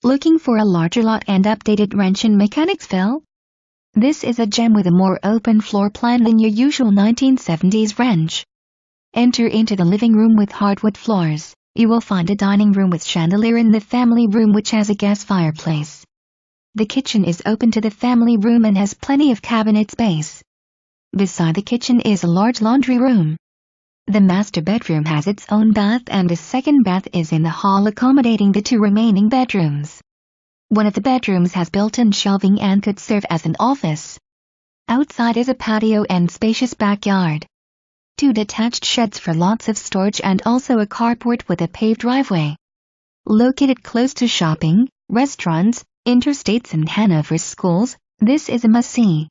Looking for a larger lot and updated ranch in Mechanicsville? This is a gem with a more open floor plan than your usual 1970s ranch. Enter into the living room with hardwood floors. You will find a dining room with chandelier in the family room which has a gas fireplace. The kitchen is open to the family room and has plenty of cabinet space. Beside the kitchen is a large laundry room. The master bedroom has its own bath and a second bath is in the hall accommodating the two remaining bedrooms. One of the bedrooms has built-in shelving and could serve as an office. Outside is a patio and spacious backyard. 2 detached sheds for lots of storage and also a carport with a paved driveway. Located close to shopping, restaurants, interstates and Hanover schools, this is a must-see.